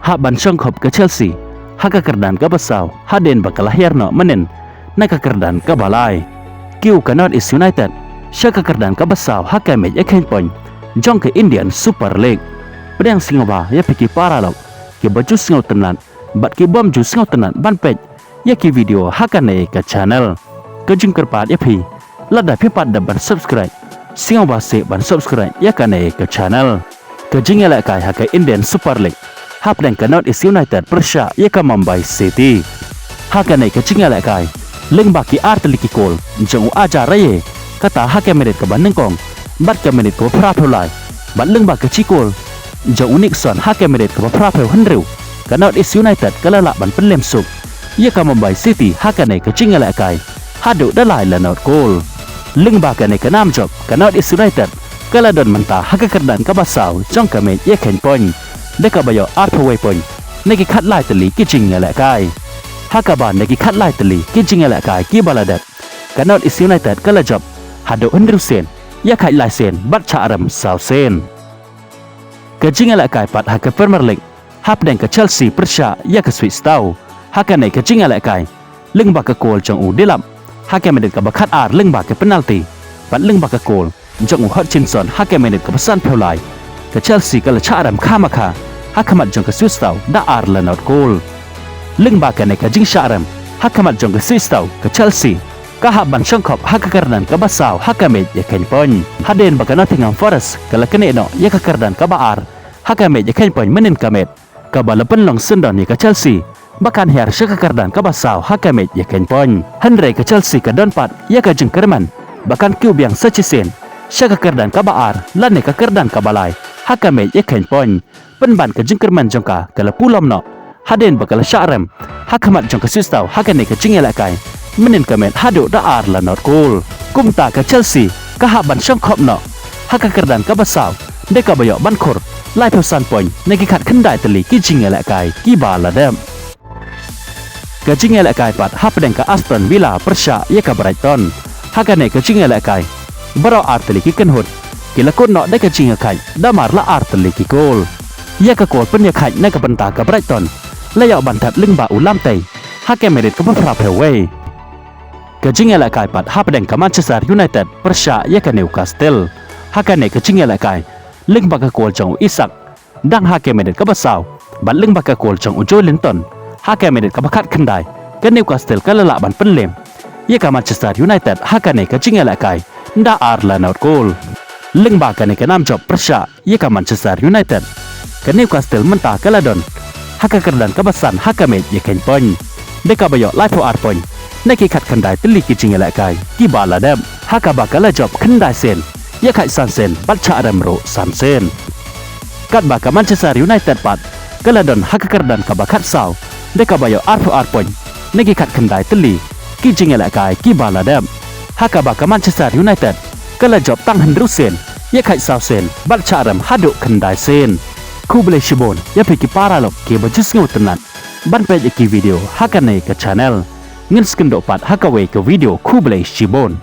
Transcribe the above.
hak ban syongkhop ke Chelsea hak kekerdan ke Basau haden bakal lahirno menen na kekerdan ke Balai kiu ke North East United syak kekerdan ke Basau hak match ekhen point jong ke Indian Super League pedang singoba ya piki paralog ke baju singau tenan bat ke bom ju singau tenan ban pej ya ki video hakane ke channel ke jingkerpat ya pi lada pipat da ban subscribe singau ba se ban subscribe ya kane ke channel ke jingela kai hak ke Indian Super League hap dan ke North East United persya ya ke Mumbai City hakane ke jingela kai leng baki arteliki kol jong aja raye kata hak ke menit ke Bandengkong bat ke menit ke Prapulai bat leng baki cikol jong Nixon hak ke menit ke Prapul Henry ke North East United ke lalak ban penlem suk ia ke Mumbai City hakane ke jingela kai hadu dalai la not goal leng bakane ke nam job ke North East United ke ladon mentah hak kerdan ke Basau jong ke match ye ken point deka bayo arthway point neki khat lai tali ki jingela kai hakaban neki khat lai tali ki jingela kai ki baladat ke North East United ke la job hadu Henry Sen ya khai lai sen bat charam sau sen ke jingela kai pat hak ke Premier League hap dan ke Chelsea persya ya ke Swiss tau hakane ke jingela kai leng bak ke gol jong u dilap hake menit ke bakat ar leng bak ke penalti pat leng bak ke gol jong u Hutchinson hake menit ke pesan pelai ke Chelsea ke la charam khamaka hakamat jong ke Swiss tau da ar la not goal leng bak ke jing charam hakamat jong ke Swiss tau ke Chelsea ka hak ban syongkhop hak kerdan ke Basau hakamet ya ken point haden bak Nottingham Forest ke la kene no ya ke kerdan ke baar hakamet ya ken point menen kamet ke balapan long sendon ya ke Chelsea bahkan her syak kekerdan ke Basau hakamet ya ken point Henry ke Chelsea ke Donpat ya ke jeng Kerman bahkan kiu biang secisen syak kekerdan ke baar lan ke kerdan ke Balai hakamet ya ken point penban ke jeng Kerman jongka ke la pulom no haden bakal syarem hakamat jong ke Sistau hakane ke jingela kai menen kamet hadu da ar la not goal kumta ke Chelsea ke hak ban syongkhop no hak kekerdan ke Basau deka bayo ban khur lai pesan point neki khat kendai teli ki jingela kai ki bala dem ke jingela kai pat hap den ke Aston Villa persya ya ke Brighton hakane ke jingela kai baro arteli ki kenhut ki lakon no de ke jingela kai damar la arteli ki gol ya ke gol pen ya khai na ke benta ke Brighton layak bantat leng ba ulam tai hake merit ke Prapulai ke jingela kai pat hap den ke Manchester United persya ya ke Newcastle hakane ke jingela kai leng ba ke gol jong Isak dang hake merit ke Basau bat leng ba ke gol jong Joe Linton hake menit ke bakat kendai ke Newcastle ke lelak ban penlem ia ke Manchester United hakane ke jingela kai nda ar la not goal leng ba ke nam job persya ia ke Manchester United ke Newcastle mentah ke ladon hake kerdan ke basan hakamet ia ken point deka bayo lai po ar point neki khat kendai teli ki jingela kai ki bala dem haka ba ke la job kendai sen ia khai san sen bat cha adam ro san sen kat ba ke Manchester United pat ke ladon hake kerdan ke bakat sau deka bayo ar point neki khat kendai teli ki jingela kai ki bala dem haka ba ke Manchester United ke la job tang Henry Sen ya khai sao sen bat charam hadu kendai sen Kublai Shibon ya piki paralog ke bajus ngau tenan ban pej ki video hakane ke channel ngin skendo pat hakawe ke video Kublai Shibon